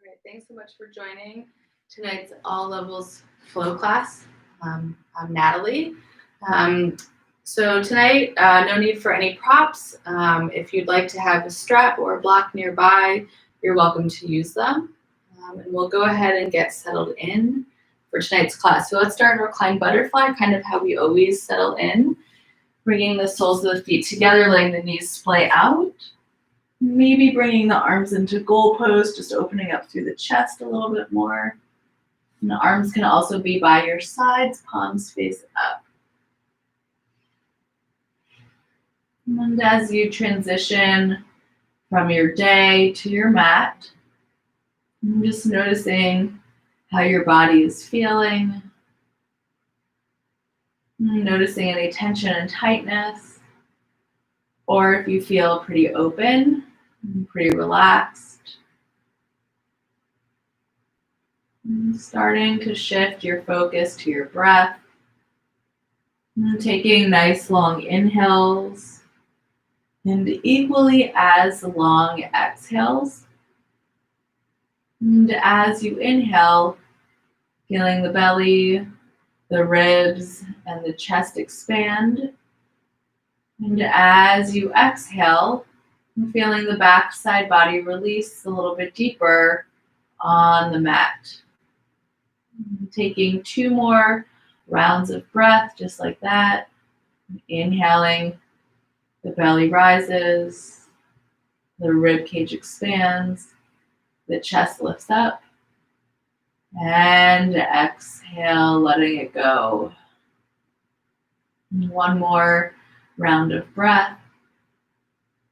right, thanks so much for joining tonight's all levels flow class. I'm Natalie. Um, so tonight, no need for any props. If you'd like to have a strap or a block nearby, you're welcome to use them. And we'll go ahead and get settled in for tonight's class. So let's start in reclined butterfly, kind of how we always settle in, bringing the soles of the feet together, letting the knees splay out. Maybe bringing the arms into goal pose, just opening up through the chest a little bit more. And the arms can also be by your sides, palms face up. And as you transition from your day to your mat, I'm just noticing how your body is feeling. Noticing any tension and tightness. Or if you feel pretty open, pretty relaxed. Starting to shift your focus to your breath. Taking nice long inhales and equally as long exhales. And as you inhale, feeling the belly, the ribs, and the chest expand. And as you exhale, feeling the backside body release a little bit deeper on the mat. Taking 2 more rounds of breath, just like that. Inhaling, the belly rises, the rib cage expands, the chest lifts up, and exhale, letting it go. 1 more round of breath.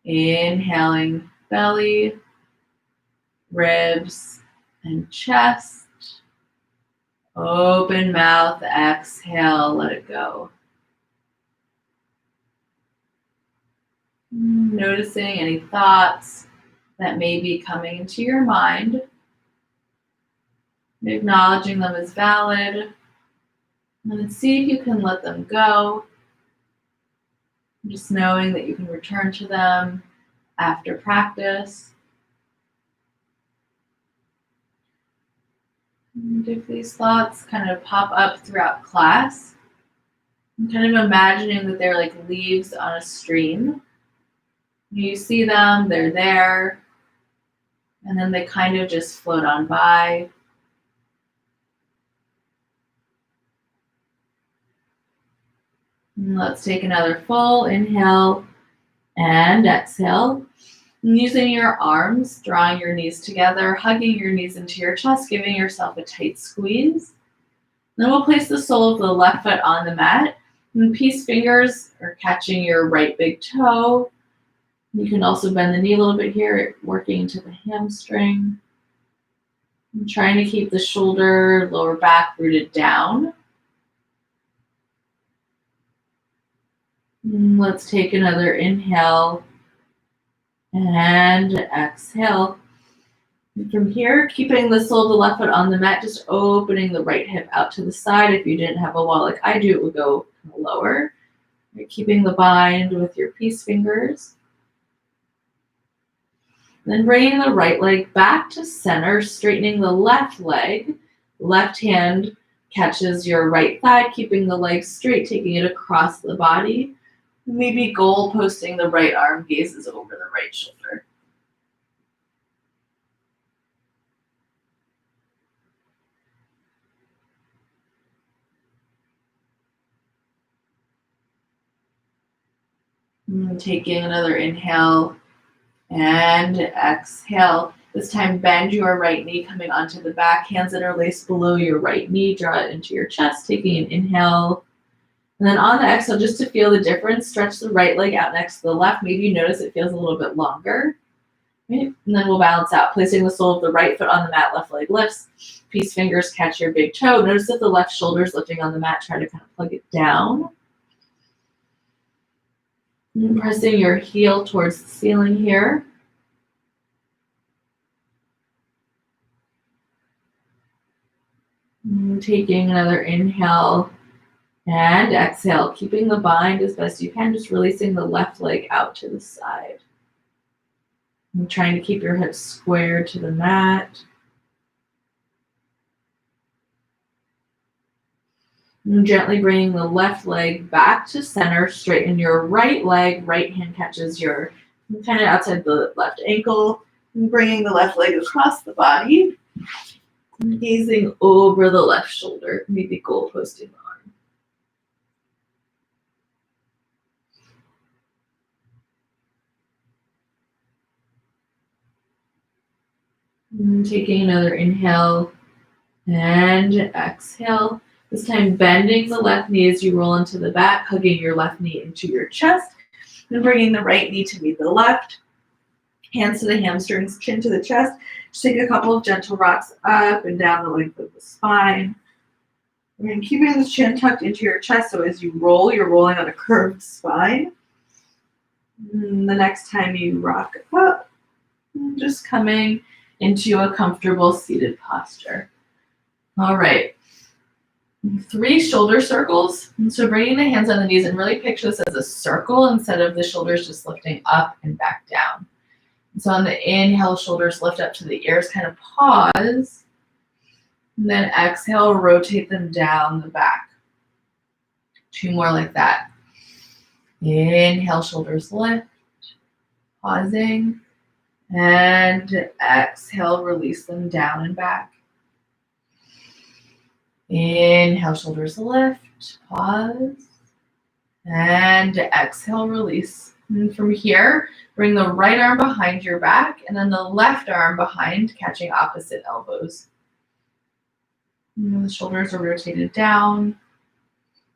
Inhaling, belly, ribs, and chest. Open mouth, exhale, let it go. Noticing any thoughts that may be coming into your mind. Acknowledging them as valid. And then see if you can let them go. Just knowing that you can return to them after practice. And if these thoughts kind of pop up throughout class, I'm kind of imagining that they're like leaves on a stream. You see them, they're there, and then they kind of just float on by. And let's take another full inhale and exhale. And using your arms, drawing your knees together, hugging your knees into your chest, giving yourself a tight squeeze. Then we'll place the sole of the left foot on the mat. And peace fingers are catching your right big toe. You can also bend the knee a little bit here, working into the hamstring. I'm trying to keep the shoulder, lower back rooted down. And let's take another inhale and exhale. And from here, keeping the sole of the left foot on the mat, just opening the right hip out to the side. If you didn't have a wall like I do, it would go lower. You're keeping the bind with your peace fingers. Then bringing the right leg back to center, straightening the left leg. Left hand catches your right thigh, keeping the leg straight, taking it across the body. Maybe goal posting the right arm, gazes over the right shoulder. And taking another inhale and exhale. This time bend your right knee coming onto the back, hands interlaced below your right knee, draw it into your chest, taking an inhale. And then on the exhale, just to feel the difference, stretch the right leg out next to the left. Maybe you notice it feels a little bit longer. Right? And then we'll balance out, placing the sole of the right foot on the mat, left leg lifts. Peace fingers catch your big toe. Notice if the left shoulder is lifting on the mat, try to kind of plug it down. And pressing your heel towards the ceiling here. And taking another inhale and exhale, keeping the bind as best you can, just releasing the left leg out to the side. And trying to keep your hips square to the mat. And gently bringing the left leg back to center, straighten your right leg, right hand catches your kind of outside the left ankle, and bringing the left leg across the body, and gazing over the left shoulder, maybe goalposting the arm. And taking another inhale and exhale. This time bending the left knee as you roll into the back, hugging your left knee into your chest, and bringing the right knee to meet the left. Hands to the hamstrings, chin to the chest. Just take a couple of gentle rocks up and down the length of the spine. And keeping the chin tucked into your chest, so as you roll, you're rolling on a curved spine. And the next time you rock up, just coming into a comfortable seated posture. All right. 3 shoulder circles. And so bringing the hands on the knees and really picture this as a circle instead of the shoulders just lifting up and back down. And so on the inhale, shoulders lift up to the ears, kind of pause. And then exhale, rotate them down the back. 2 more like that. Inhale, shoulders lift, pausing. And exhale, release them down and back. Inhale, shoulders lift, pause, and exhale, release. And from here, bring the right arm behind your back and then the left arm behind, catching opposite elbows. And the shoulders are rotated down.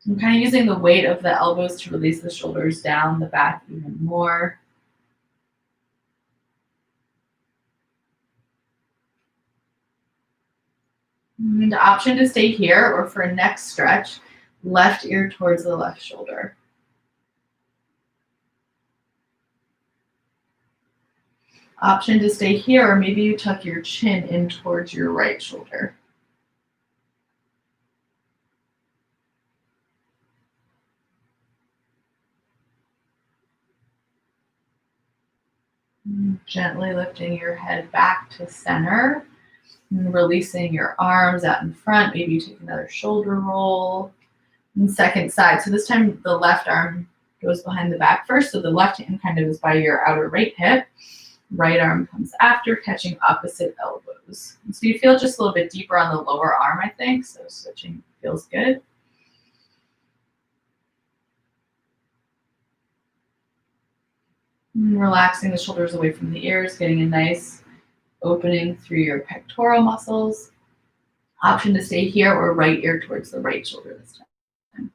I'm kind of using the weight of the elbows to release the shoulders down the back even more. And the option to stay here, or for a next stretch, left ear towards the left shoulder. Option to stay here, or maybe you tuck your chin in towards your right shoulder. And gently lifting your head back to center. And releasing your arms out in front. Maybe you take another shoulder roll. And second side. So this time the left arm goes behind the back first. So the left hand kind of is by your outer right hip. Right arm comes after, catching opposite elbows. And so you feel just a little bit deeper on the lower arm, I think. So switching feels good. And relaxing the shoulders away from the ears, getting a nice opening through your pectoral muscles. Option to stay here, or right ear towards the right shoulder this time.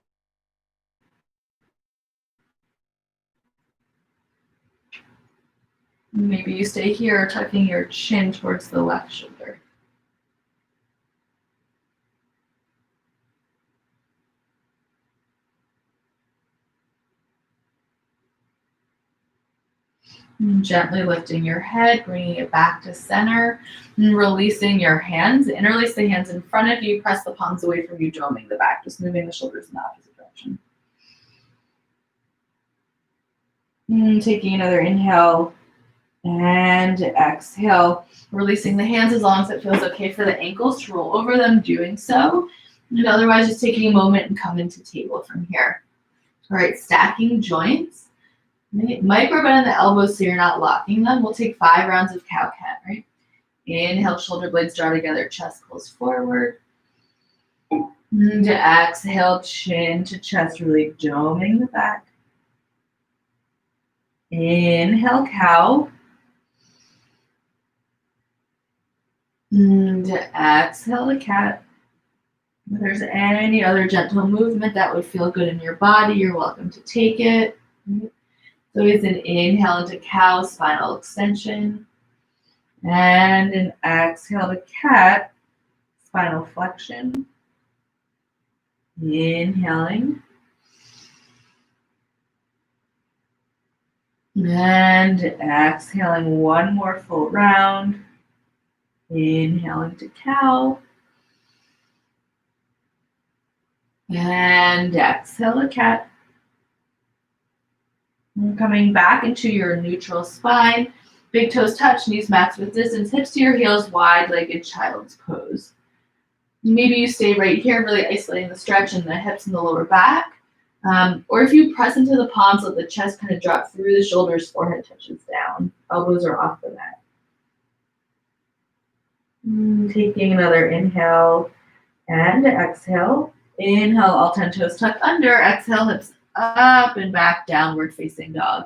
Maybe you stay here, tucking your chin towards the left shoulder. And gently lifting your head, bringing it back to center, and releasing your hands. Interlace the hands in front of you, press the palms away from you, doming the back, just moving the shoulders in the opposite direction. And taking another inhale and exhale, releasing the hands as long as it feels okay for the ankles to roll over them, doing so. And otherwise, just taking a moment and come into table from here. All right, stacking joints. Micro bend in the elbows so you're not locking them. We'll take 5 rounds of cow-cat, right? Inhale, shoulder blades draw together, chest pulls forward. And exhale, chin to chest, really doming the back. Inhale, cow. And exhale, the cat. If there's any other gentle movement that would feel good in your body, you're welcome to take it. So it's an inhale into cow, spinal extension. And an exhale to cat, spinal flexion. Inhaling. And exhaling 1 more full round. Inhaling to cow. And exhale to cat. And coming back into your neutral spine. Big toes touch, knees max with distance, hips to your heels, wide-legged child's pose. Maybe you stay right here, really isolating the stretch in the hips and the lower back. Or if you press into the palms, let the chest kind of drop through the shoulders, forehead touches down, elbows are off the mat. Taking another inhale and exhale. Inhale, all 10 toes tuck under. Exhale, hips up and back, downward facing dog.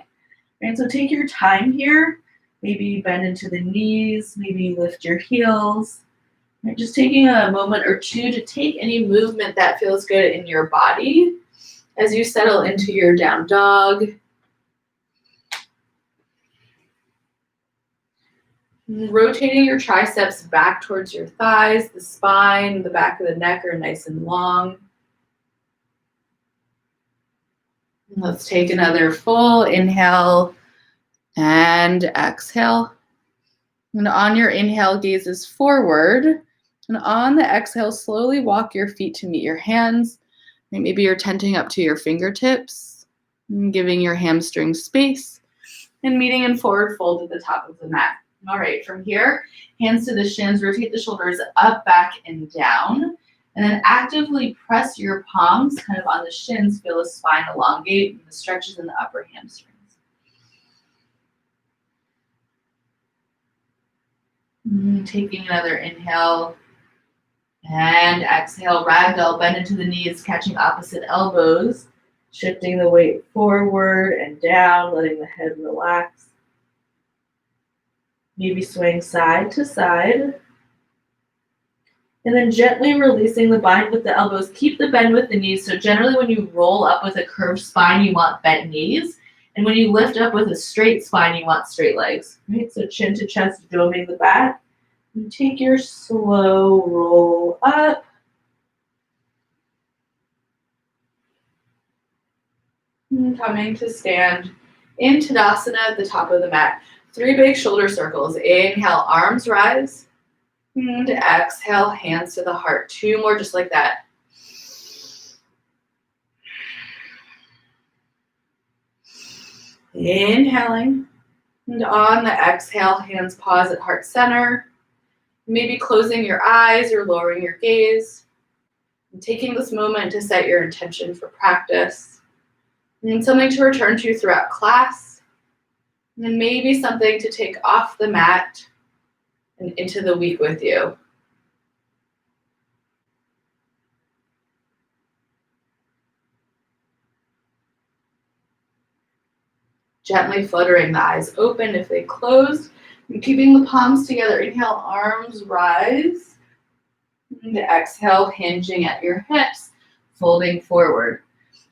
And so take your time here. Maybe bend into the knees, maybe lift your heels. Right, just taking a moment or two to take any movement that feels good in your body as you settle into your down dog. Rotating your triceps back towards your thighs, the spine, the back of the neck are nice and long. Let's take another full inhale and exhale. And on your inhale, gaze is forward. And on the exhale, slowly walk your feet to meet your hands. Maybe you're tenting up to your fingertips, and giving your hamstrings space, and meeting in forward fold at the top of the mat. All right, from here, hands to the shins, rotate the shoulders up, back, and down. And then actively press your palms kind of on the shins, feel the spine elongate, and the stretches in the upper hamstrings. Taking another inhale and exhale, ragdoll, bend into the knees, catching opposite elbows, shifting the weight forward and down, letting the head relax. Maybe swaying side to side. And then gently releasing the bind with the elbows. Keep the bend with the knees. So generally when you roll up with a curved spine, you want bent knees. And when you lift up with a straight spine, you want straight legs. Right? So chin to chest, doming the back. And take your slow roll up. And coming to stand in Tadasana at the top of the mat. 3 big shoulder circles. Inhale, arms rise. And exhale, hands to the heart. 2 more just like that. Inhaling. And on the exhale, hands pause at heart center. Maybe closing your eyes or lowering your gaze. And taking this moment to set your intention for practice. And something to return to throughout class. And maybe something to take off the mat and into the week with you. Gently fluttering the eyes open if they closed. And keeping the palms together. Inhale, arms rise. And exhale, hinging at your hips, folding forward.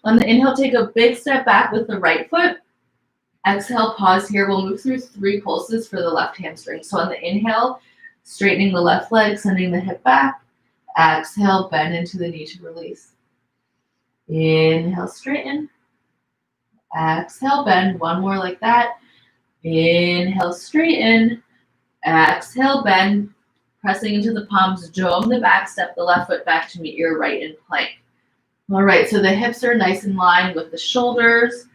On the inhale, take a big step back with the right foot. Exhale, pause here. We'll move through 3 pulses for the left hamstring. So on the inhale, straightening the left leg, sending the hip back. Exhale, bend into the knee to release. Inhale, straighten. Exhale, bend. 1 more like that. Inhale, straighten. Exhale, bend. Pressing into the palms, dome the back, step the left foot back to meet your right in plank. All right, so the hips are nice in line with the shoulders.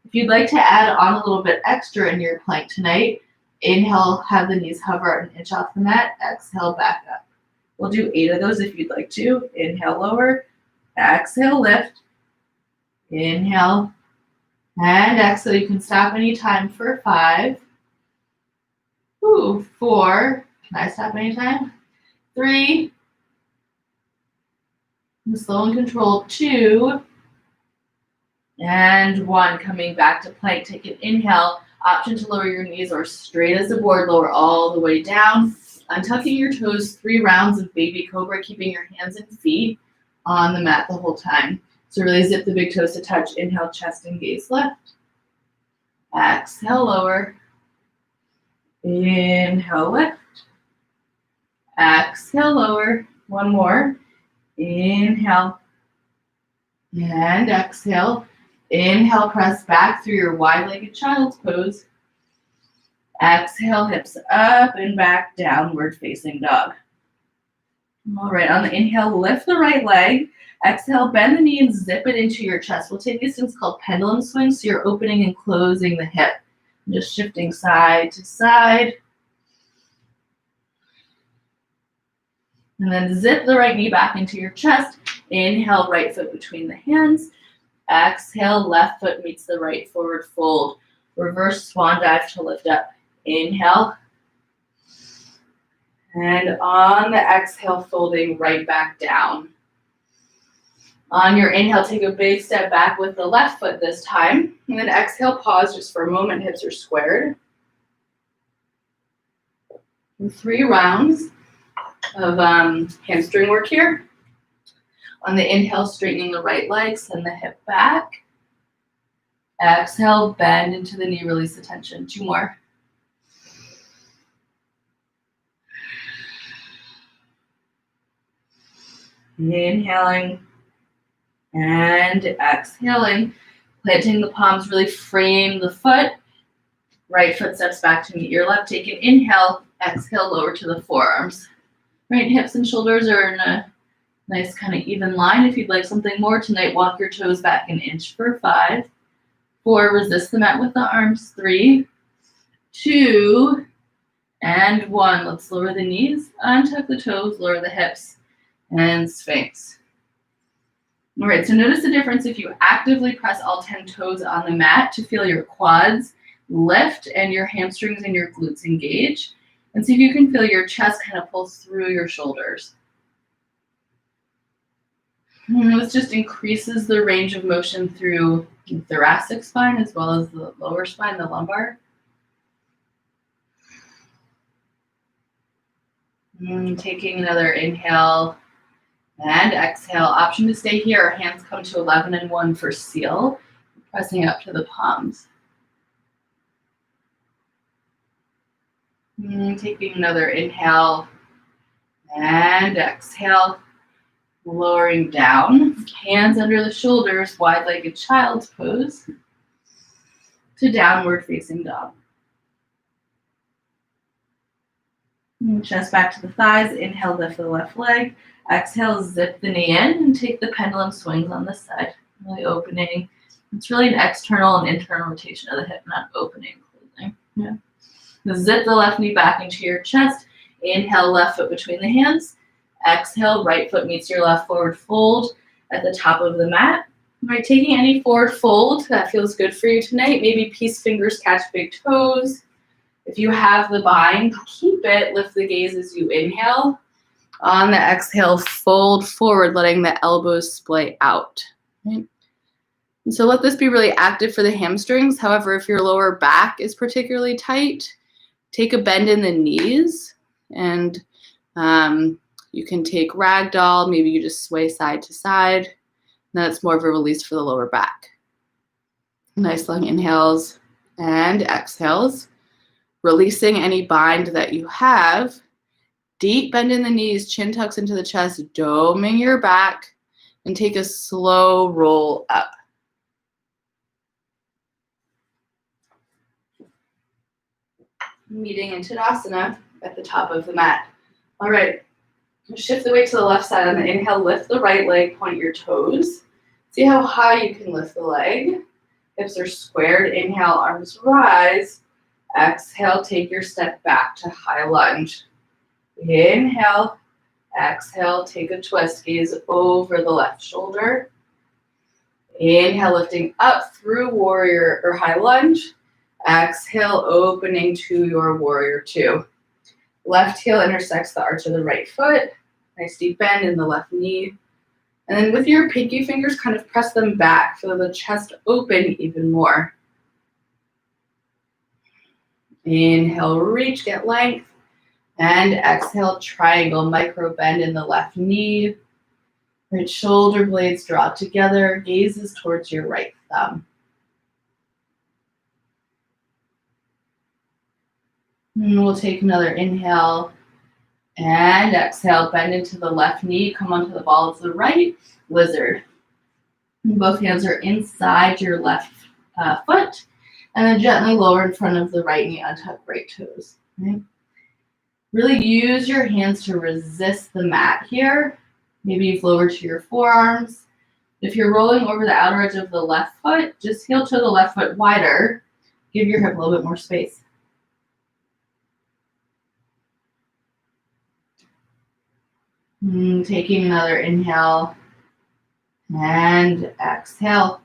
If you'd like to add on a little bit extra in your plank tonight, inhale, have the knees hover an inch off the mat. Exhale, back up. We'll do 8 of those if you'd like to. Inhale, lower. Exhale, lift. Inhale. And exhale. You can stop anytime for 5. 4. Can I stop anytime? 3. Slow and controlled. 2. And 1. Coming back to plank. Take an inhale. Option to lower your knees or straight as a board. Lower all the way down. Untucking your toes. 3 rounds of baby cobra. Keeping your hands and feet on the mat the whole time. So really zip the big toes to touch. Inhale, chest and gaze left. Exhale, lower. Inhale, lift. Exhale, lower. 1 more. Inhale. And exhale. Inhale, press back through your wide-legged child's pose. Exhale, hips up and back, downward facing dog. All right, on the inhale, lift the right leg. Exhale, bend the knee and zip it into your chest. We'll take these things called pendulum swings, so you're opening and closing the hip. Just shifting side to side. And then zip the right knee back into your chest. Inhale, right foot between the hands. Exhale, left foot meets the right forward fold. Reverse swan dive to lift up. Inhale. And on the exhale, folding right back down. On your inhale, take a big step back with the left foot this time. And then exhale, pause just for a moment. Hips are squared. And 3 rounds of hamstring work here. On the inhale, straightening the right leg, send the hip back. Exhale, bend into the knee, release the tension. 2 more. Inhaling and exhaling. Planting the palms, really frame the foot. Right foot steps back to meet your left. Take an inhale, exhale, lower to the forearms. Right hips and shoulders are in a nice kind of even line. If you'd like something more tonight, walk your toes back an inch for 5. 4, resist the mat with the arms. 3, 2, and 1. Let's lower the knees, untuck the toes, lower the hips, and Sphinx. All right, so notice the difference if you actively press all 10 toes on the mat to feel your quads lift and your hamstrings and your glutes engage. And see if you can feel your chest kind of pull through your shoulders. And this just increases the range of motion through the thoracic spine as well as the lower spine, the lumbar. And taking another inhale and exhale. Option to stay here. Hands come to 11 and 1 for seal. Pressing up to the palms. And taking another inhale and exhale. Lowering down. Hands under the shoulders, wide-legged child's pose to downward facing dog. And chest back to the thighs. Inhale, lift the left leg. Exhale, zip the knee in and take the pendulum swings on this side. Really opening. It's really an external and internal rotation of the hip, not opening, closing. Yeah. Zip the left knee back into your chest. Inhale, left foot between the hands. Exhale, right foot meets your left forward fold at the top of the mat. All right, taking any forward fold that feels good for you tonight. Maybe peace fingers catch big toes. If you have the bind, keep it. Lift the gaze as you inhale. On the exhale, fold forward, letting the elbows splay out. Right? And so let this be really active for the hamstrings. However, if your lower back is particularly tight, take a bend in the knees, and you can take ragdoll. Maybe you just sway side to side. Then it's more of a release for the lower back. Nice long inhales and exhales. Releasing any bind that you have. Deep bend in the knees, chin tucks into the chest, doming your back, and take a slow roll up. Meeting in Tadasana at the top of the mat. All right, shift the weight to the left side. On the inhale, lift the right leg, point your toes. See how high you can lift the leg. Hips are squared. Inhale, arms rise. Exhale, take your step back to high lunge. Inhale, exhale, take a twist, gaze over the left shoulder. Inhale, lifting up through warrior or high lunge. Exhale, opening to your warrior 2. Left heel intersects the arch of the right foot. Nice deep bend in the left knee. And then with your pinky fingers, kind of press them back. Feel the chest open even more. Inhale, reach, get length. And exhale, triangle, micro bend in the left knee. Right shoulder blades draw together, gazes towards your right thumb. And we'll take another inhale and exhale, bend into the left knee, come onto the ball of the right, lizard. And both hands are inside your left foot, and then gently lower in front of the right knee, untuck right toes. Right? Really use your hands to resist the mat here. Maybe you've lowered to your forearms. If you're rolling over the outer edge of the left foot, just heel toe the left foot wider. Give your hip a little bit more space. Taking another inhale and exhale.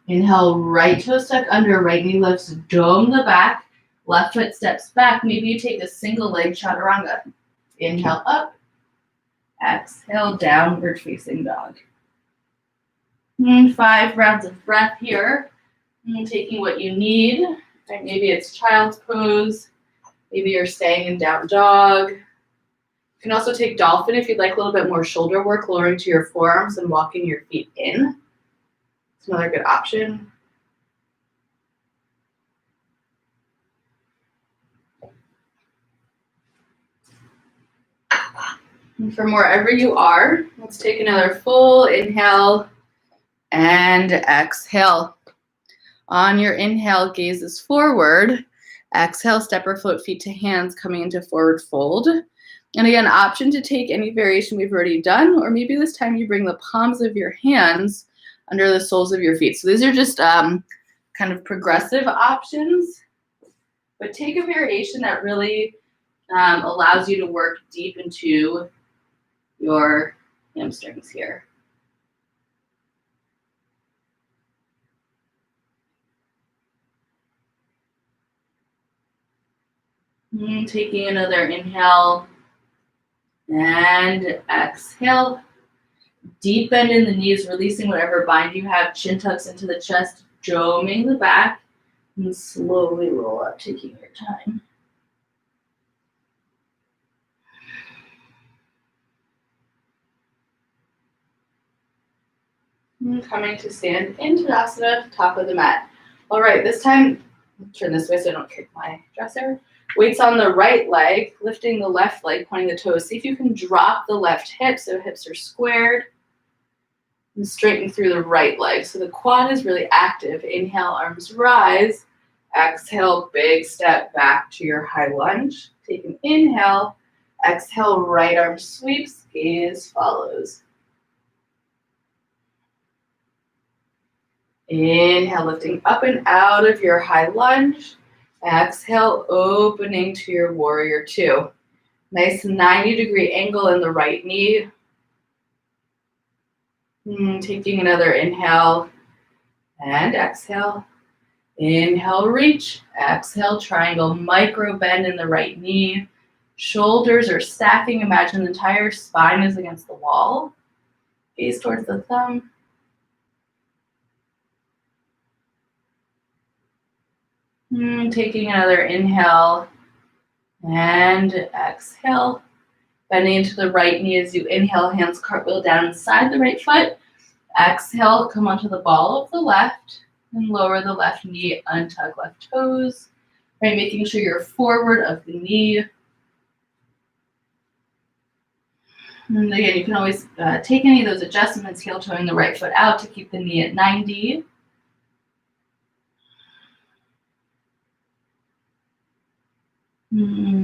Inhale, right toe stuck under, right knee lifts, dome the back, left foot steps back. Maybe you take a single leg chaturanga. Inhale up, exhale, downward facing dog. 5 rounds of breath here. Taking what you need. Right, maybe it's child's pose. Maybe you're staying in down dog. You can also take dolphin if you'd like a little bit more shoulder work, lowering to your forearms and walking your feet in. It's another good option. And from wherever you are, let's take another full inhale and exhale. On your inhale, gazes forward. Exhale, step or float feet to hands, coming into forward fold. And again, option to take any variation we've already done, or maybe this time you bring the palms of your hands under the soles of your feet. So these are just kind of progressive options, but take a variation that really allows you to work deep into your hamstrings here. Taking another inhale and exhale. Deep bend in the knees, releasing whatever bind you have. Chin tucks into the chest, doming the back, and slowly roll up, taking your time. Coming to stand in Tadasana, top of the mat. All right, this time, turn this way so I don't kick my dresser. Weights on the right leg, lifting the left leg, pointing the toes. See if you can drop the left hip so hips are squared. And straighten through the right leg. So the quad is really active. Inhale, arms rise. Exhale, big step back to your high lunge. Take an inhale. Exhale, right arm sweeps, gaze follows. Inhale, lifting up and out of your high lunge. Exhale, opening to your warrior two. Nice 90-degree angle in the right knee. Taking another inhale and exhale. Inhale, reach. Exhale, triangle, micro bend in the right knee. Shoulders are stacking. Imagine the entire spine is against the wall. Gaze towards the thumb. Taking another inhale and exhale. Bending into the right knee as you inhale, hands cartwheel down inside the right foot. Exhale, come onto the ball of the left and lower the left knee, untug left toes. Right, making sure you're forward of the knee. And again, you can always take any of those adjustments, heel toeing the right foot out to keep the knee at 90.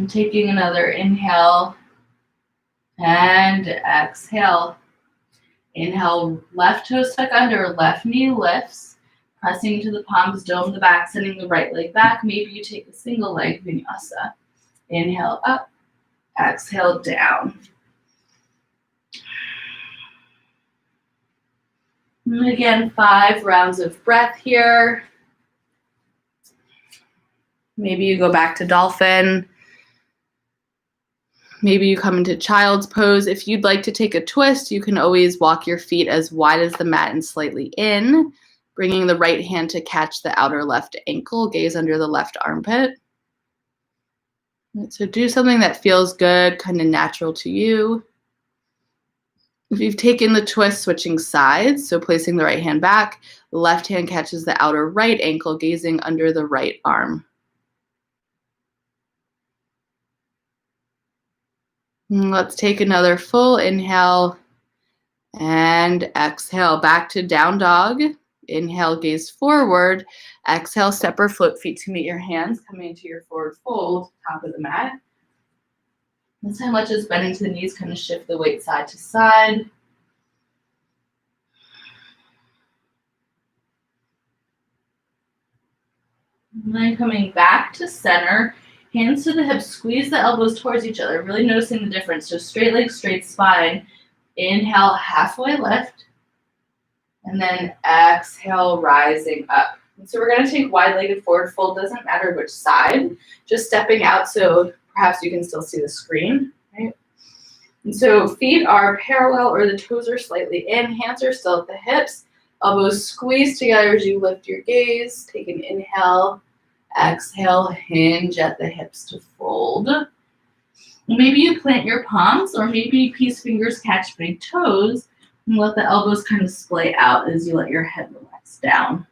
Taking another inhale and exhale. Inhale, left toe stuck under, left knee lifts, pressing into the palms, dome the back, sending the right leg back. Maybe you take a single leg vinyasa. Inhale up, exhale down. And again, 5 rounds of breath here. Maybe you go back to dolphin. Maybe you come into child's pose. If you'd like to take a twist, you can always walk your feet as wide as the mat and slightly in, bringing the right hand to catch the outer left ankle, gaze under the left armpit. So do something that feels good, kind of natural to you. If you've taken the twist, switching sides, so placing the right hand back, the left hand catches the outer right ankle, gazing under the right arm. Let's take another full inhale and exhale. Back to down dog. Inhale, gaze forward. Exhale, step or float feet to meet your hands, coming into your forward fold, top of the mat. This time, let's just bend into the knees, kind of shift the weight side to side. And then coming back to center, hands to the hips, squeeze the elbows towards each other, really noticing the difference. So straight legs, straight spine. Inhale, halfway lift. And then exhale, rising up. And so we're going to take wide-legged forward fold. Doesn't matter which side. Just stepping out so perhaps you can still see the screen. Right? And so feet are parallel or the toes are slightly in. Hands are still at the hips. Elbows squeeze together as you lift your gaze. Take an inhale. Exhale, hinge at the hips to fold. Maybe you plant your palms, or maybe peace fingers catch big toes, and let the elbows kind of splay out as you let your head relax down.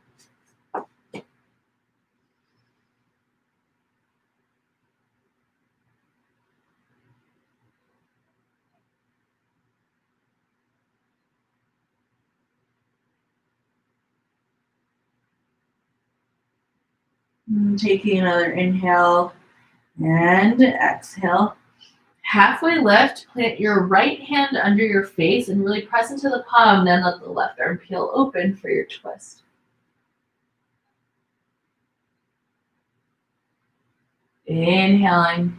And taking another inhale and exhale. Halfway lift, plant your right hand under your face and really press into the palm, then let the left arm peel open for your twist. Inhaling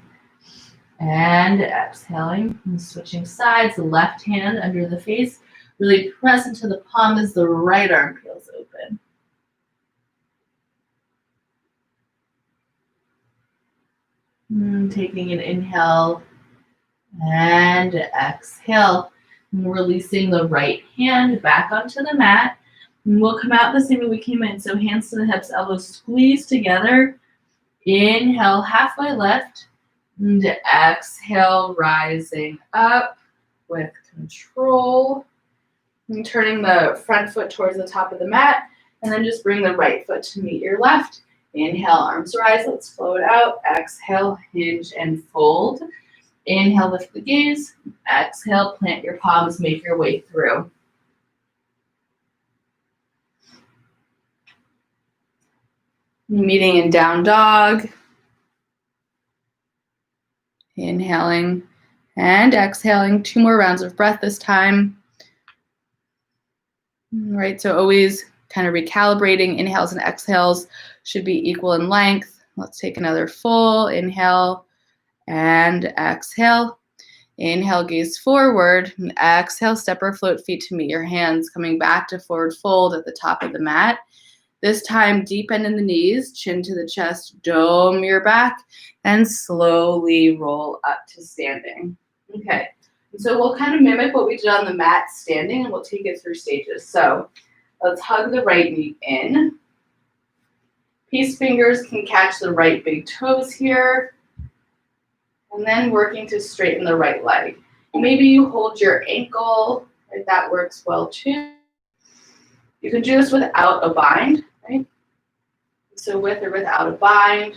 and exhaling. And switching sides, the left hand under the face, really press into the palm as the right arm peels open. And taking an inhale and exhale, and releasing the right hand back onto the mat. And we'll come out the same way we came in. So hands to the hips, elbows squeeze together. Inhale, halfway lift. And exhale, rising up with control. And turning the front foot towards the top of the mat. And then just bring the right foot to meet your left. Inhale, arms rise. Let's flow it out. Exhale, hinge and fold. Inhale, lift the gaze. Exhale, plant your palms, make your way through. Meeting in down dog. Inhaling and exhaling. 2 more rounds of breath this time. All right, so always kind of recalibrating. Inhales and exhales should be equal in length. Let's take another full inhale and exhale. Inhale, gaze forward. And exhale, step or float feet to meet your hands, coming back to forward fold at the top of the mat. This time, deep bend in the knees, chin to the chest, dome your back, and slowly roll up to standing. Okay, so we'll kind of mimic what we did on the mat standing, and we'll take it through stages. So let's hug the right knee in. Peace fingers can catch the right big toes here. And then working to straighten the right leg. Maybe you hold your ankle, right? That works well too. You can do this without a bind, right? So with or without a bind.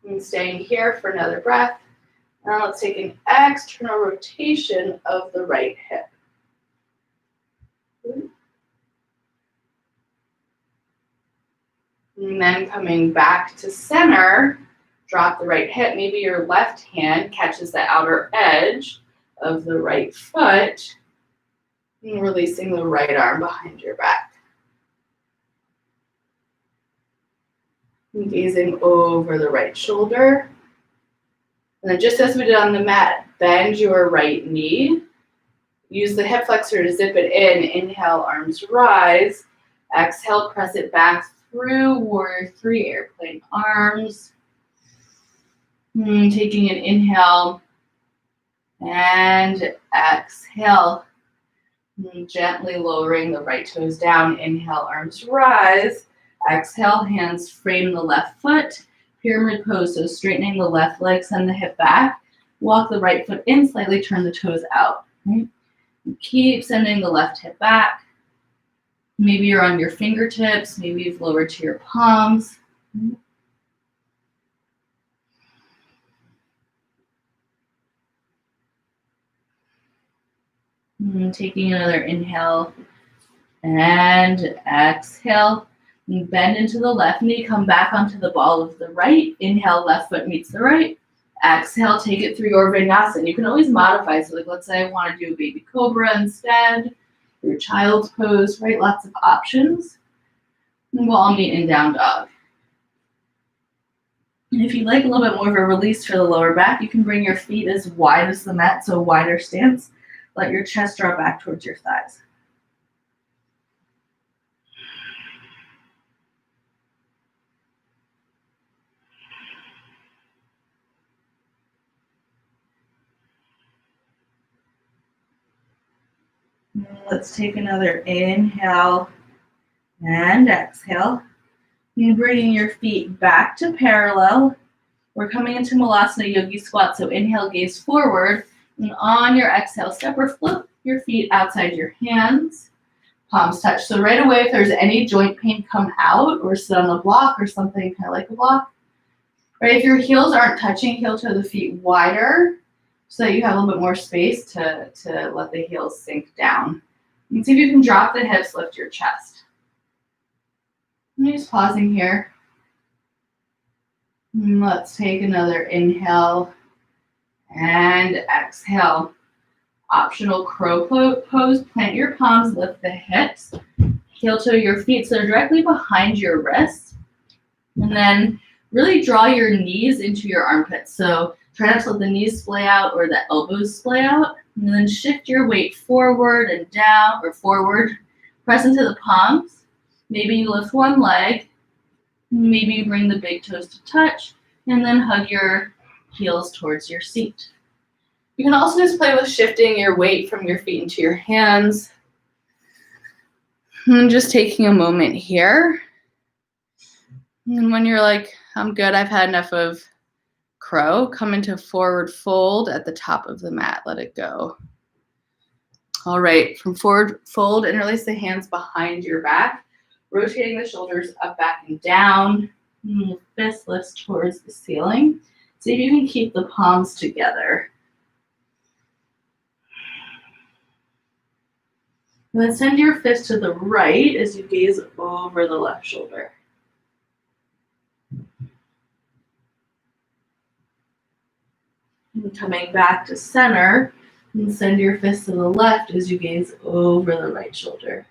And staying here for another breath. Now let's take an external rotation of the right hip. And then coming back to center, drop the right hip. Maybe your left hand catches the outer edge of the right foot. And releasing the right arm behind your back. And gazing over the right shoulder. And then just as we did on the mat, bend your right knee. Use the hip flexor to zip it in. Inhale, arms rise. Exhale, press it back through Warrior 3, airplane arms. Taking an inhale and exhale. Gently lowering the right toes down. Inhale, arms rise. Exhale, hands frame the left foot. Pyramid pose, so straightening the left leg, send the hip back. Walk the right foot in, slightly turn the toes out. Right? Keep sending the left hip back. Maybe you're on your fingertips. Maybe you've lowered to your palms. Taking another inhale and exhale. And bend into the left knee, come back onto the ball of the right. Inhale, left foot meets the right. Exhale, take it through your vinyasa. And you can always modify. So like, let's say I want to do a baby cobra instead, or child's pose, right? Lots of options. And we'll all meet in down dog. And if you'd like a little bit more of a release for the lower back, you can bring your feet as wide as the mat, so a wider stance. Let your chest draw back towards your thighs. Let's take another inhale and exhale. You're bringing your feet back to parallel. We're coming into Malasana Yogi Squat, so inhale, gaze forward, and on your exhale, step or flip your feet outside your hands. Palms touch. So right away, if there's any joint pain, come out or sit on a block or something kind of like a block. Right, if your heels aren't touching, heel toe the feet wider so that you have a little bit more space to let the heels sink down. And see if you can drop the hips, lift your chest. I'm just pausing here. Let's take another inhale and exhale. Optional crow pose. Plant your palms, lift the hips. Heel toe your feet so they're directly behind your wrists. And then really draw your knees into your armpits. So try not to let the knees splay out or the elbows splay out. And then shift your weight forward and down or forward. Press into the palms. Maybe you lift one leg. Maybe you bring the big toes to touch. And then hug your heels towards your seat. You can also just play with shifting your weight from your feet into your hands. And just taking a moment here. And when you're like, I'm good, I've had enough of crow, come into forward fold at the top of the mat. Let it go. All right, from forward fold, interlace the hands behind your back, rotating the shoulders up, back, and down. Fist lifts towards the ceiling. See if you can keep the palms together. And then send your fist to the right as you gaze over the left shoulder. And coming back to center, and send your fist to the left as you gaze over the right shoulder.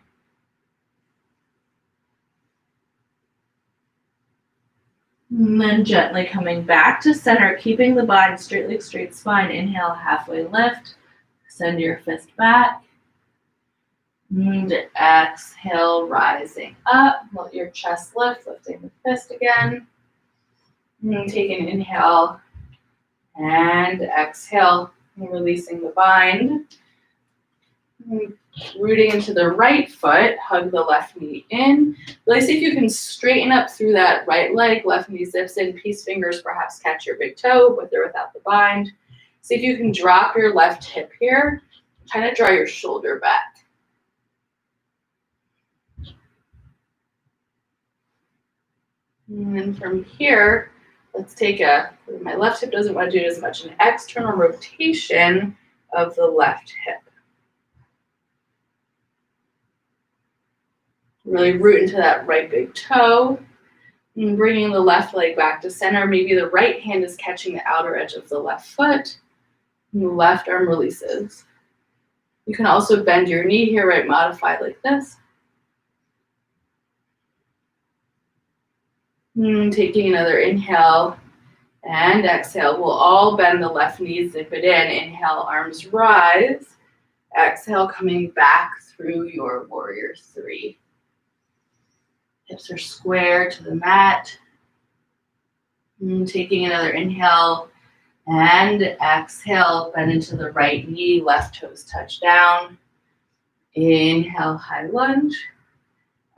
And then gently coming back to center, keeping the body straight leg, straight spine. Inhale, halfway lift. Send your fist back. And exhale, rising up. Let your chest lift, lifting the fist again. And take an inhale. And exhale, releasing the bind. Rooting into the right foot, hug the left knee in. Really see if you can straighten up through that right leg, left knee zips in, peace fingers perhaps catch your big toe, with or without the bind. See if you can drop your left hip here. Kind of draw your shoulder back. And then from here, let's take my left hip doesn't want to do as much, an external rotation of the left hip. Really root into that right big toe. And bringing the left leg back to center. Maybe the right hand is catching the outer edge of the left foot. And the left arm releases. You can also bend your knee here, right? Modified like this. Taking another inhale and exhale. We'll all bend the left knee, zip it in. Inhale, arms rise. Exhale, coming back through your warrior three. Hips are square to the mat. Taking another inhale and exhale. Bend into the right knee, left toes touch down. Inhale, high lunge.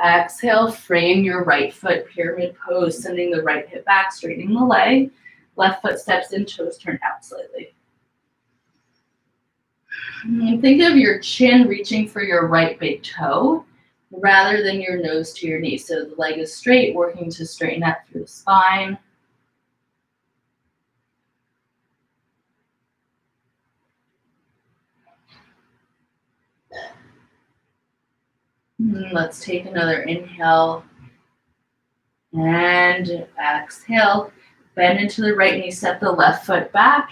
Exhale, frame your right foot, pyramid pose, sending the right hip back, straightening the leg. Left foot steps in, toes turn out slightly. And think of your chin reaching for your right big toe rather than your nose to your knee. So the leg is straight, working to straighten that through the spine. Let's take another inhale and exhale. Bend into the right knee, step the left foot back.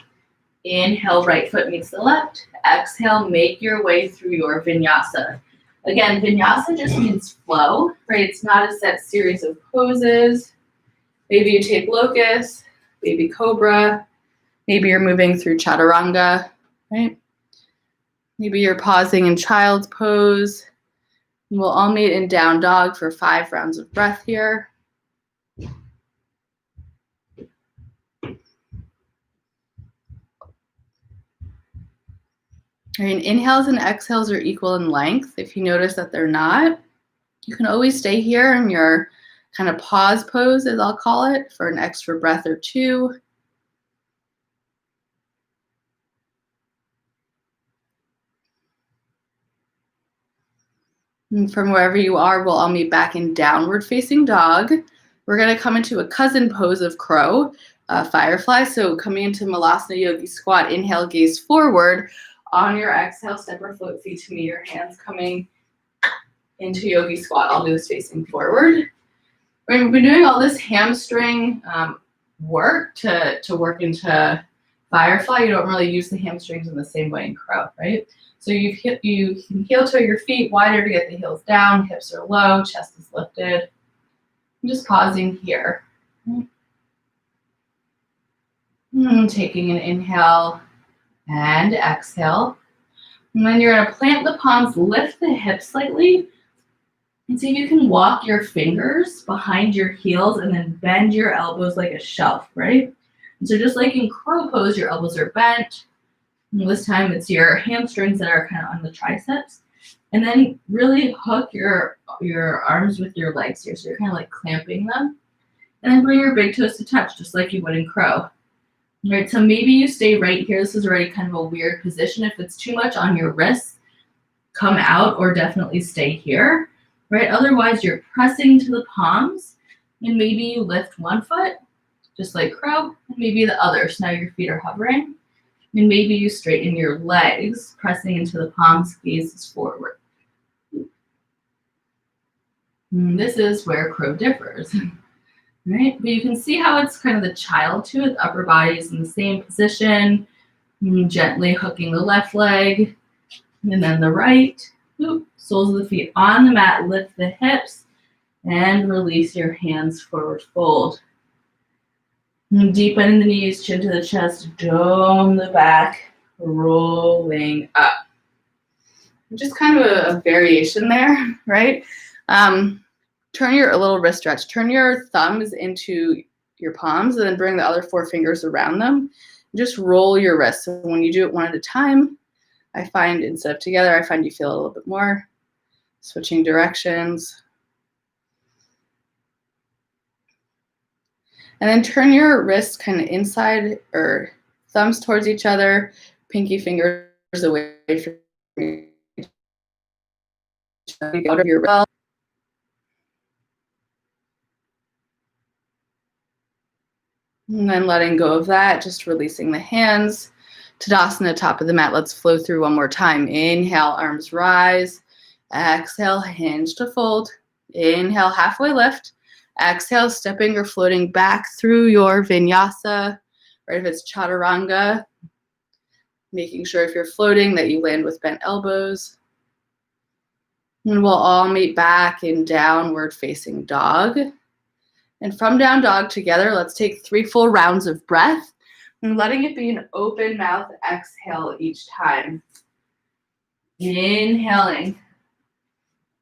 Inhale, right foot meets the left. Exhale, make your way through your vinyasa. Again, vinyasa just means flow, right? It's not a set series of poses. Maybe you take locust, baby cobra. Maybe you're moving through chaturanga, right? Maybe you're pausing in child's pose. We'll all meet in down dog for 5 rounds of breath here. All right, inhales and exhales are equal in length. If you notice that they're not, you can always stay here in your kind of pause pose, as I'll call it, for an extra breath or 2. And from wherever you are, we'll all meet back in downward facing dog. We're going to come into a cousin pose of crow, firefly. So coming into Malasana Yogi squat, inhale, gaze forward. On your exhale, step or float feet to meet your hands coming into yogi squat. I'll do this facing forward. We've been doing all this hamstring work to work into firefly. You don't really use the hamstrings in the same way in crow, right? So you can heel toe your feet wider to get the heels down, hips are low, chest is lifted. I'm just pausing here. Taking an inhale and exhale. And then you're gonna plant the palms, lift the hips slightly, and see if you can walk your fingers behind your heels and then bend your elbows like a shelf, right? And so just like in crow pose, your elbows are bent. And this time it's your hamstrings that are kind of on the triceps. And then really hook your arms with your legs here. So you're kind of like clamping them. And then bring your big toes to touch, just like you would in crow. All right, so maybe you stay right here. This is already kind of a weird position. If it's too much on your wrists, come out or definitely stay here. Right? Otherwise, you're pressing to the palms, and maybe you lift one foot, just like crow, and maybe the other. So now your feet are hovering. And maybe you straighten your legs, pressing into the palms, gazes forward. And this is where crow differs. Right? But you can see how it's kind of the child too. The upper body is in the same position, gently hooking the left leg, and then the right. Soles of the feet on the mat, lift the hips, and release your hands forward fold. Deep bend in the knees, chin to the chest, dome the back, rolling up. Just kind of a variation there, right? Turn a little wrist stretch. Turn your thumbs into your palms and then bring the other 4 fingers around them. Just roll your wrists. So when you do it one at a time, I find instead of together, I find you feel a little bit more. Switching directions. And then turn your wrists kind of inside or thumbs towards each other, pinky fingers away from each other, out of your belt. And then letting go of that, just releasing the hands. Tadasana, top of the mat. Let's flow through one more time. Inhale, arms rise. Exhale, hinge to fold. Inhale, halfway lift. Exhale, stepping or floating back through your vinyasa. Right, if it's chaturanga, making sure if you're floating that you land with bent elbows. And we'll all meet back in downward facing dog. And from down dog together, let's take 3 full rounds of breath and letting it be an open mouth exhale each time. Inhaling.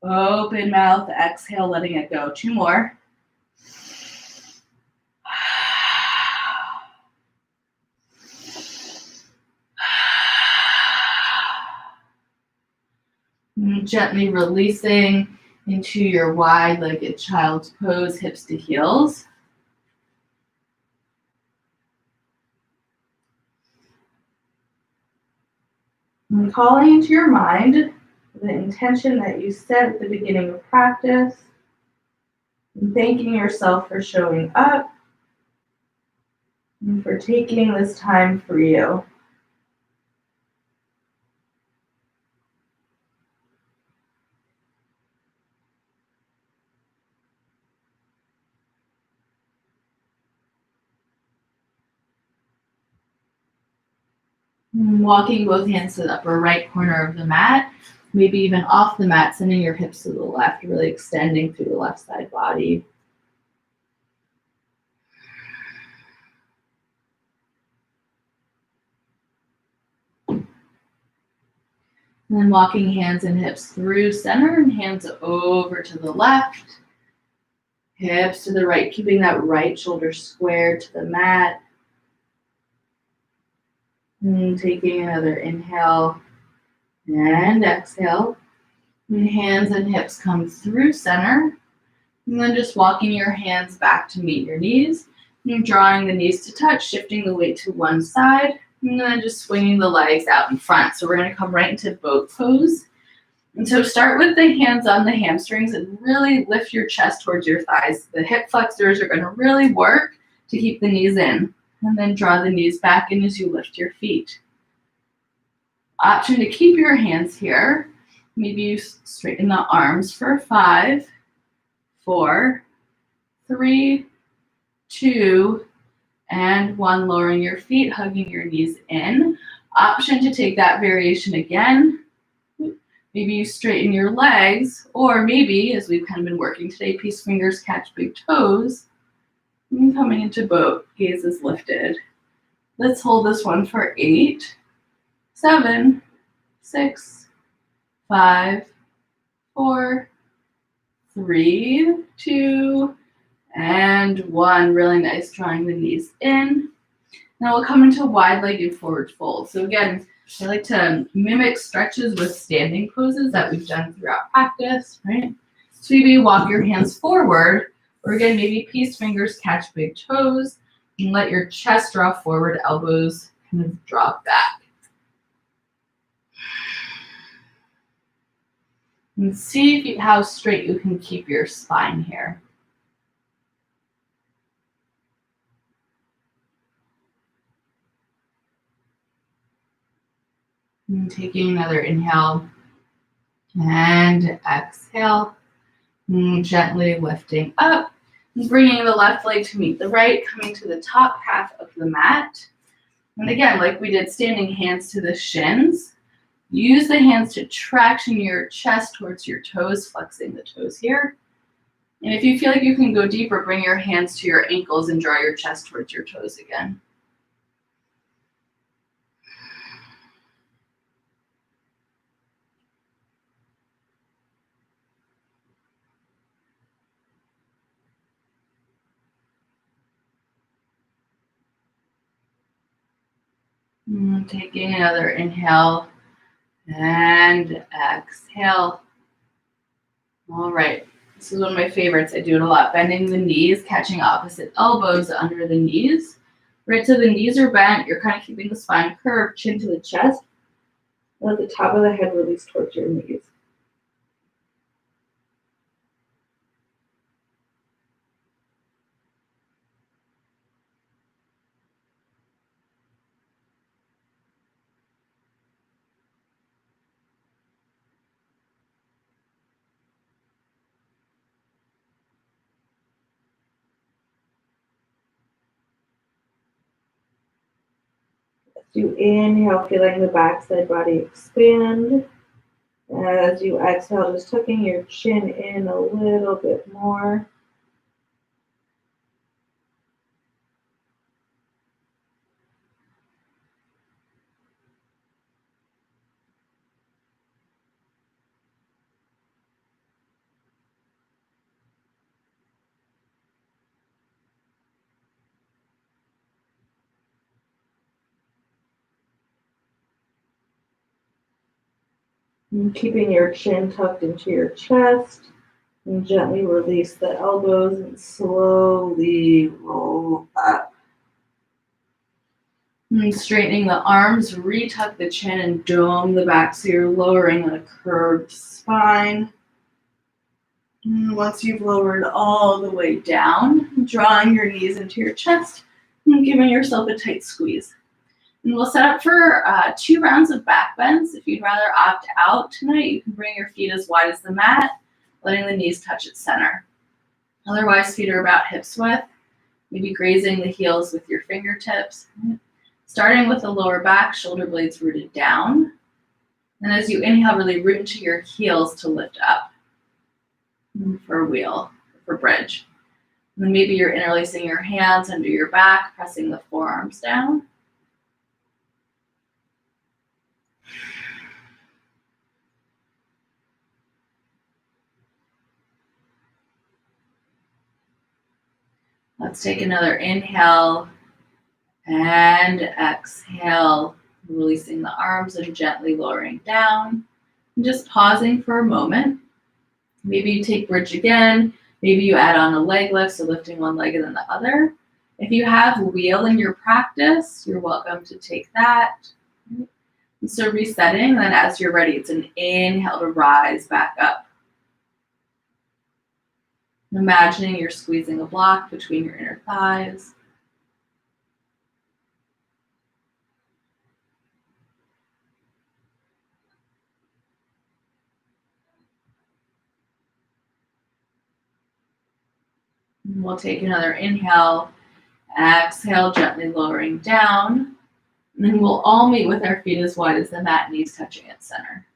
Open mouth exhale, letting it go. 2 more. Gently releasing into your wide-legged child's pose, hips to heels. And calling into your mind the intention that you set at the beginning of practice, and thanking yourself for showing up and for taking this time for you. Walking both hands to the upper right corner of the mat, maybe even off the mat, sending your hips to the left, really extending through the left side body. And then walking hands and hips through center and hands over to the left. Hips to the right, keeping that right shoulder squared to the mat. And taking another inhale and exhale. And hands and hips come through center. And then just walking your hands back to meet your knees. And drawing the knees to touch, shifting the weight to one side. And then just swinging the legs out in front. So we're going to come right into boat pose. And so start with the hands on the hamstrings and really lift your chest towards your thighs. The hip flexors are going to really work to keep the knees in. And then draw the knees back in as you lift your feet. Option to keep your hands here. Maybe you straighten the arms for 5, 4, 3, 2, and 1. Lowering your feet, hugging your knees in. Option to take that variation again. Maybe you straighten your legs, or maybe, as we've kind of been working today, peace fingers catch big toes. And coming into boat, gaze is lifted. Let's hold this one for 8, 7, 6, 5, 4, 3, 2, and 1. Really nice, drawing the knees in. Now we'll come into wide-legged forward fold. So again, I like to mimic stretches with standing poses that we've done throughout practice, right? So maybe you walk your hands forward, or again, maybe peace fingers catch big toes, and let your chest draw forward, elbows kind of drop back. And see how straight you can keep your spine here. And taking another inhale and exhale. And gently lifting up. And bringing the left leg to meet the right, coming to the top half of the mat. And again, like we did, standing hands to the shins. Use the hands to traction your chest towards your toes, flexing the toes here. And if you feel like you can go deeper, bring your hands to your ankles and draw your chest towards your toes again. And taking another inhale and exhale. All right, this is one of my favorites. I do it a lot. Bending the knees, catching opposite elbows under the knees. Right, so the knees are bent. You're kind of keeping the spine curved, chin to the chest. Let the top of the head release towards your knees. As you inhale, feeling the backside body expand. As you exhale, just tucking your chin in a little bit more. And keeping your chin tucked into your chest. And gently release the elbows and slowly roll up. And straightening the arms, retuck the chin and dome the back so you're lowering a curved spine. And once you've lowered all the way down, drawing your knees into your chest and giving yourself a tight squeeze. And we'll set up for 2 rounds of back bends. If you'd rather opt out tonight, you can bring your feet as wide as the mat, letting the knees touch at center. Otherwise, feet are about hips width, maybe grazing the heels with your fingertips. Starting with the lower back, shoulder blades rooted down. And as you inhale, really root into your heels to lift up for a wheel, for bridge. And then maybe you're interlacing your hands under your back, pressing the forearms down. Let's take another inhale and exhale, releasing the arms and gently lowering down. And just pausing for a moment. Maybe you take bridge again. Maybe you add on a leg lift, so lifting one leg and then the other. If you have wheel in your practice, you're welcome to take that. And so resetting, then as you're ready, it's an inhale to rise back up. Imagining you're squeezing a block between your inner thighs. And we'll take another inhale. Exhale, gently lowering down. And then we'll all meet with our feet as wide as the mat, knees touching at center.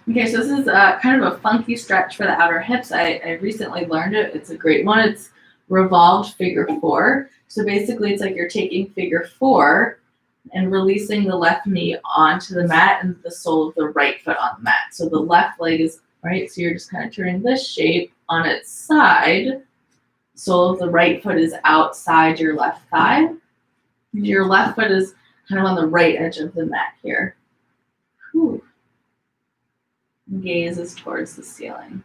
Okay, so this is kind of a funky stretch for the outer hips. I recently learned it. It's a great one. It's revolved figure four. So basically it's like you're taking figure four and releasing the left knee onto the mat and the sole of the right foot on the mat. So the left leg is right. So you're just kind of turning this shape on its side. Sole of the right foot is outside your left thigh. Your left foot is kind of on the right edge of the mat here. Whew. Gaze is towards the ceiling.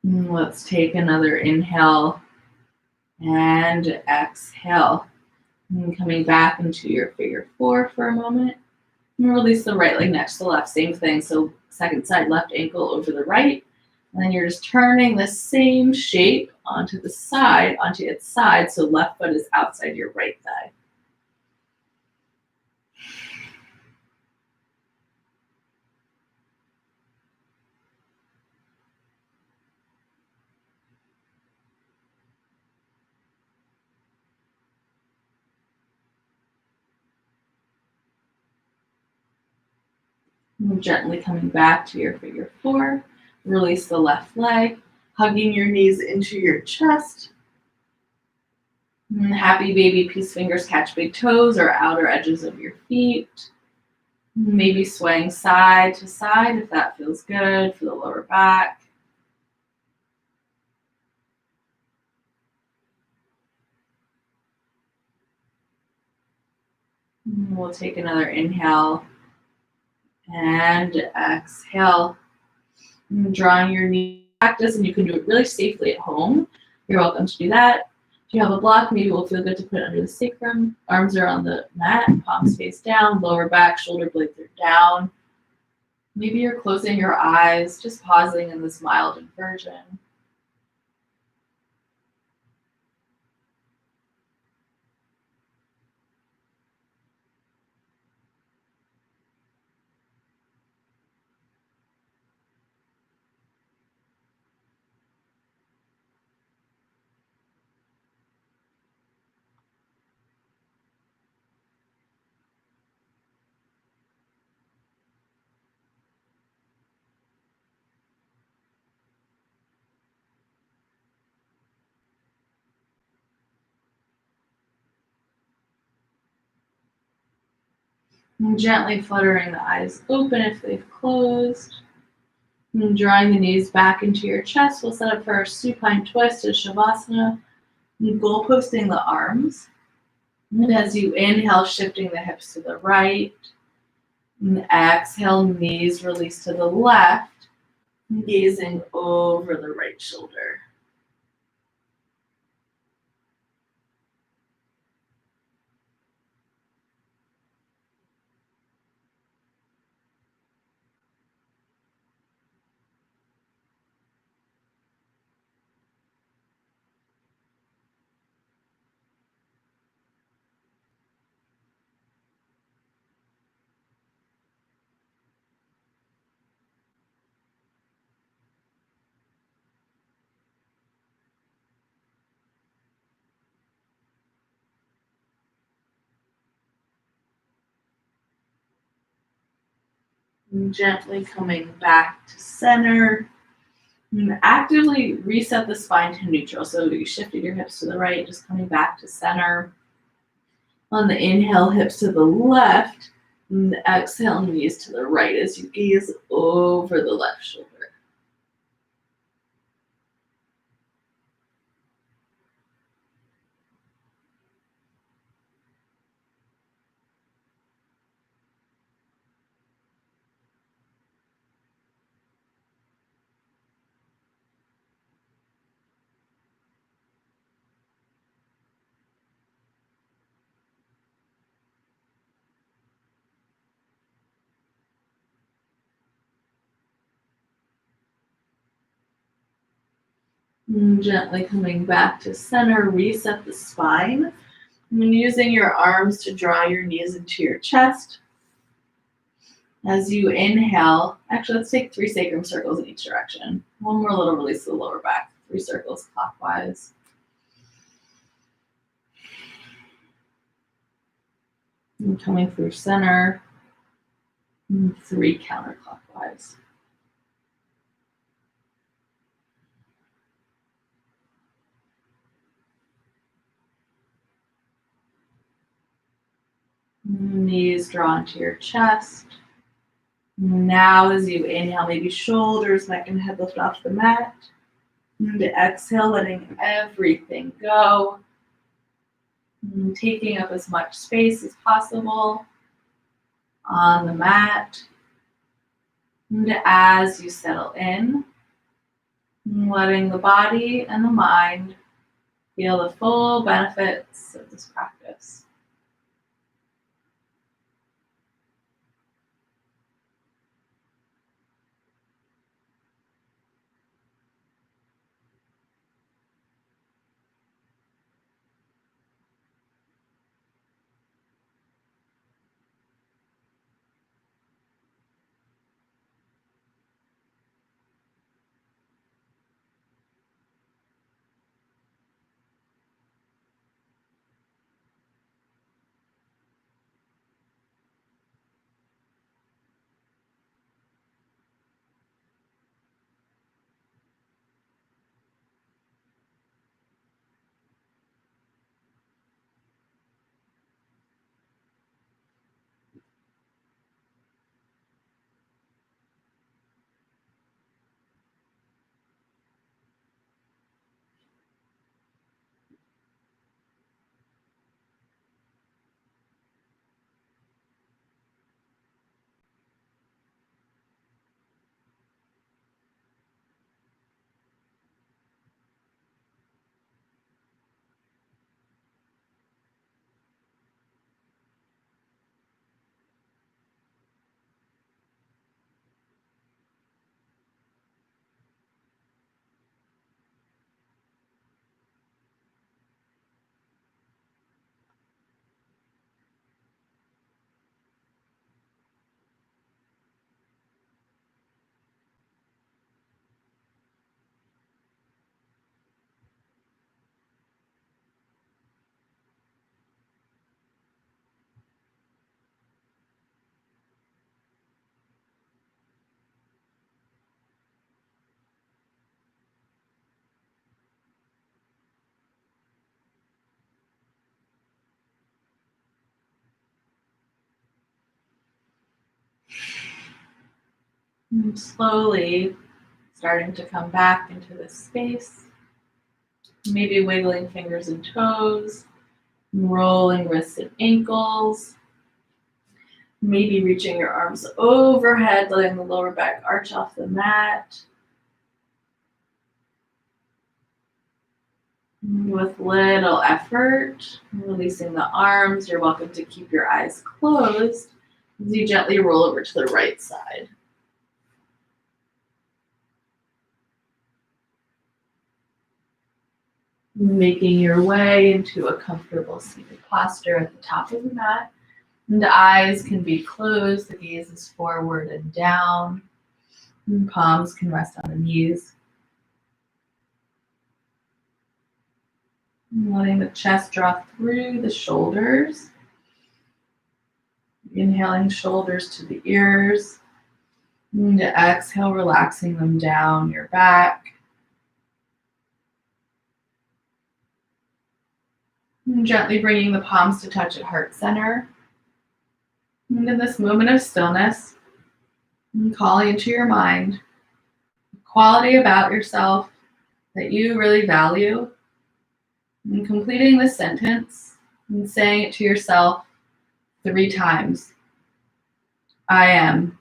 And let's take another inhale and exhale. And coming back into your figure four for a moment. And release the right leg next to the left. Same thing. So second side, left ankle over the right. And then you're just turning the same shape onto the side, onto its side. So left foot is outside your right thigh. And gently coming back to your figure four. Release the left leg, hugging your knees into your chest. And happy baby, peace fingers catch big toes or outer edges of your feet. Maybe swaying side to side if that feels good for the lower back. And we'll take another inhale and exhale. And drawing your knee practice, and you can do it really safely at home. You're welcome to do that. If you have a block, maybe it will feel good to put it under the sacrum. Arms are on the mat, palms face down, lower back, shoulder blades are down. Maybe you're closing your eyes, just pausing in this mild inversion. And gently fluttering the eyes open if they've closed. And drawing the knees back into your chest, we'll set up for our supine twist as Shavasana. And goal posting the arms. And as you inhale, shifting the hips to the right. And exhale, knees release to the left. Gazing over the right shoulder. And gently coming back to center. And actively reset the spine to neutral. So you shifted your hips to the right, just coming back to center. On the inhale, hips to the left, and the exhale, knees to the right as you gaze over the left shoulder. And gently coming back to center, reset the spine. And using your arms to draw your knees into your chest. As you inhale, actually let's take 3 sacrum circles in each direction. One more little release of the lower back, 3 circles clockwise. And coming through center, and 3 counterclockwise. Knees drawn to your chest. Now as you inhale, maybe shoulders, neck and head lift off the mat. And exhale, letting everything go. And taking up as much space as possible on the mat. And as you settle in, letting the body and the mind feel the full benefits of this practice. And slowly starting to come back into this space. Maybe wiggling fingers and toes, rolling wrists and ankles. Maybe reaching your arms overhead, letting the lower back arch off the mat. With little effort, releasing the arms. You're welcome to keep your eyes closed as you gently roll over to the right side. Making your way into a comfortable seated posture at the top of the mat. And the eyes can be closed, the gaze is forward and down. And palms can rest on the knees. And letting the chest draw through the shoulders. Inhaling shoulders to the ears. And exhale, relaxing them down your back. And gently bringing the palms to touch at heart center. And in this moment of stillness, and calling into your mind a quality about yourself that you really value, and completing this sentence and saying it to yourself 3 times. I am.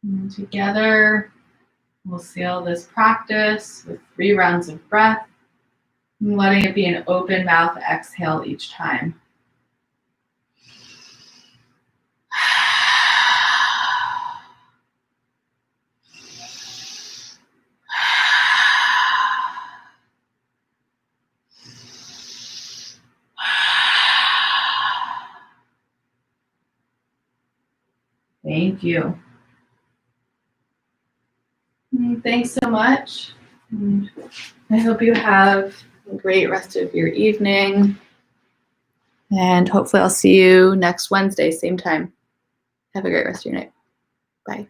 And together, we'll seal this practice with 3 rounds of breath, and letting it be an open mouth exhale each time. Thank you. Thanks so much. I hope you have a great rest of your evening. And hopefully I'll see you next Wednesday, same time. Have a great rest of your night. Bye.